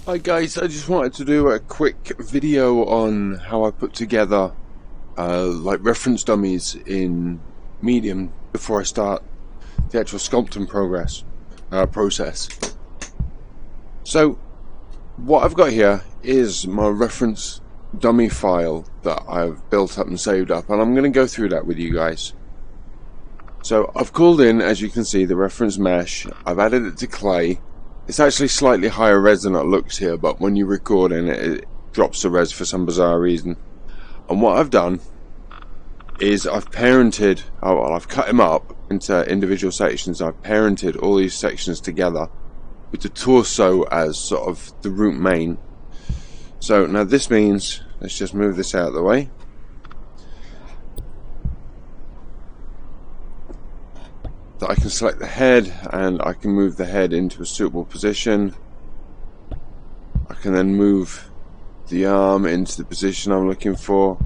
Hi guys, I just wanted to do a quick video on how I put together like reference dummies in Medium before I start the actual sculpting process. So what I've got here is my reference dummy file that I've built up and saved up, and I'm going to go through that with you guys. So I've called in, as you can see, the reference mesh. I've added it to clay. It's actually slightly higher res than it looks here, but when you record in it, it drops the res for some bizarre reason. And what I've done is I've parented, I've cut them up into individual sections. I've parented all these sections together with the torso as sort of the root main. So now this means, let's just move this out of the way. That I can select the head, and I can move the head into a suitable position. I can then move the arm into the position I'm looking for.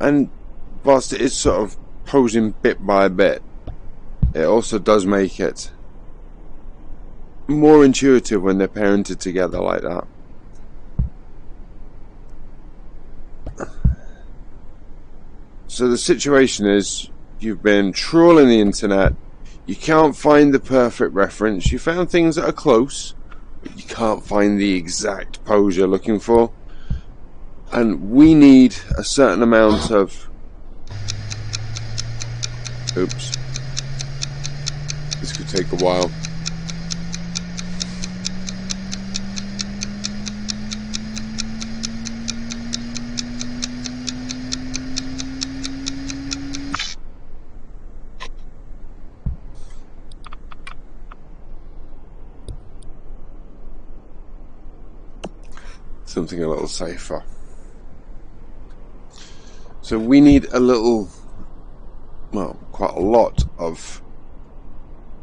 And whilst it is sort of posing bit by bit, it also does make it more intuitive when they're parented together like that. So the situation is, you've been trawling the internet, you can't find the perfect reference, you found things that are close, but you can't find the exact pose you're looking for. And we need a certain amount of... Oops. This could take a while. Something a little safer. So we need a little, well, quite a lot of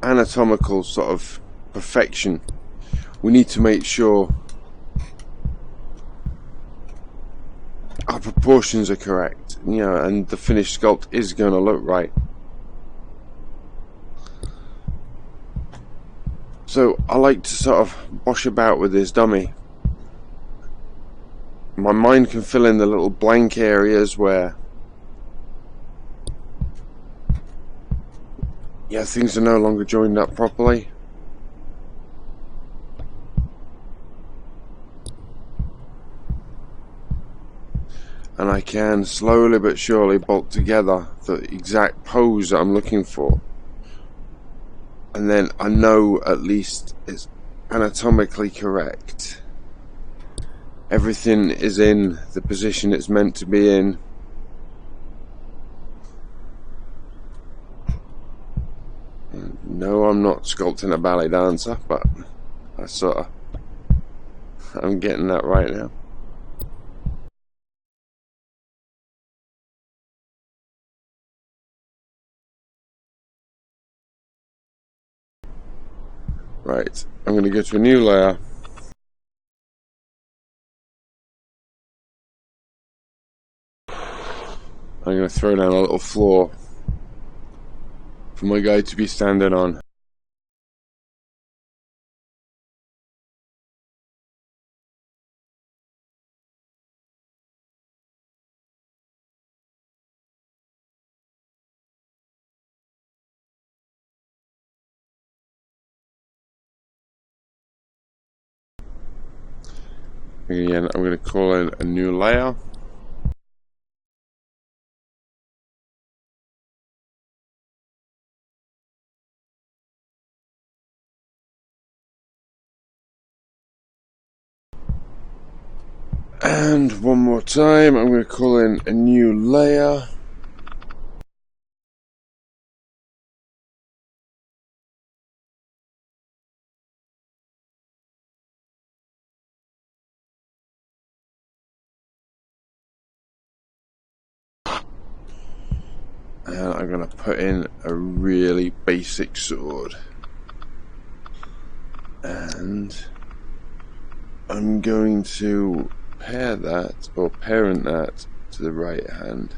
anatomical sort of perfection. We need to make sure our proportions are correct, and the finished sculpt is going to look right. So I like to sort of bosh about with this dummy. My mind can fill in the little blank areas where things are no longer joined up properly. And I can slowly but surely bolt together the exact pose that I'm looking for. And then I know at least it's anatomically correct. Everything is in the position it's meant to be in. No, I'm not sculpting a ballet dancer, but I'm getting that right now. Right, I'm going to go to a new layer. I'm going to throw down a little floor for my guy to be standing on. Again, I'm going to call in a new layer. And one more time, I'm going to call in a new layer. And I'm going to put in a really basic sword. And I'm going to parent that to the right hand.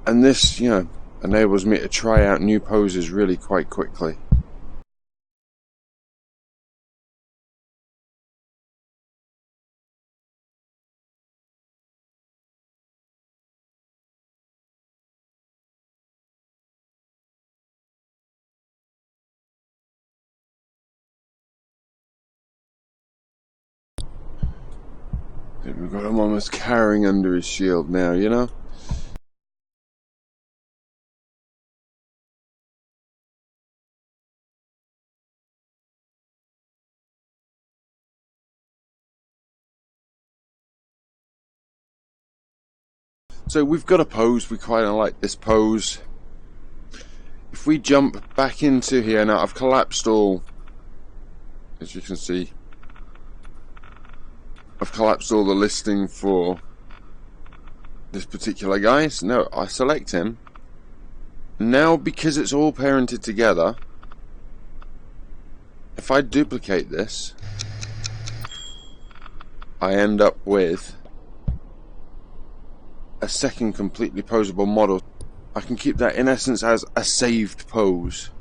And this, enables me to try out new poses really quite quickly. We've got him almost carrying under his shield now, So we've got a pose, we quite like this pose. If we jump back into here, now I've collapsed all, as you can see, I've collapsed all the listing for this particular guy. So now I select him. Now, because it's all parented together, if I duplicate this, I end up with a second completely posable model. I can keep that in essence as a saved pose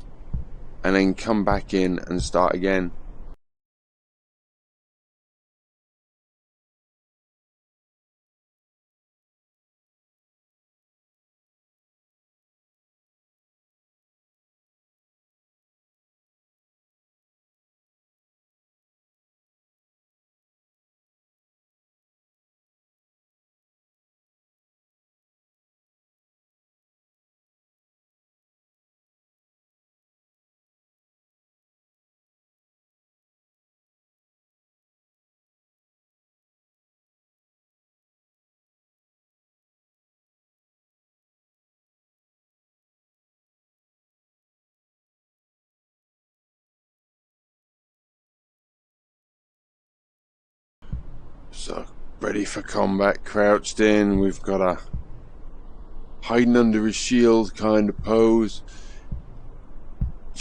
and then come back in and start again. So, ready for combat, crouched in, we've got a hiding under his shield kind of pose.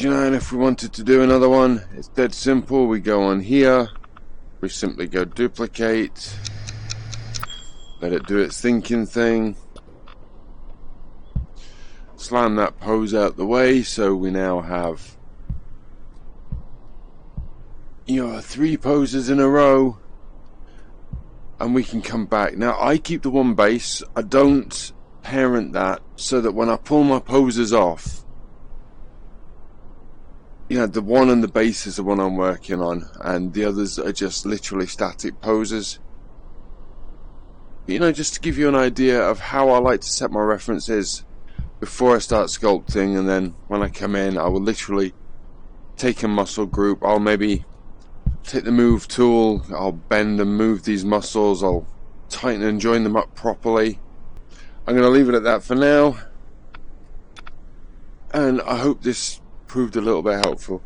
And if we wanted to do another one, it's dead simple. We go on here, we simply go duplicate, let it do its thinking thing, slam that pose out the way, so we now have 3 poses in a row. And we can come back. Now I keep the one base, I don't parent that, so that when I pull my poses off, the one and the base is the one I'm working on, and the others are just literally static poses. Just to give you an idea of how I like to set my references before I start sculpting, and then when I come in, I will literally take a muscle group, I'll maybe take the move tool, I'll bend and move these muscles, I'll tighten and join them up properly. I'm going to leave it at that for now, and I hope this proved a little bit helpful.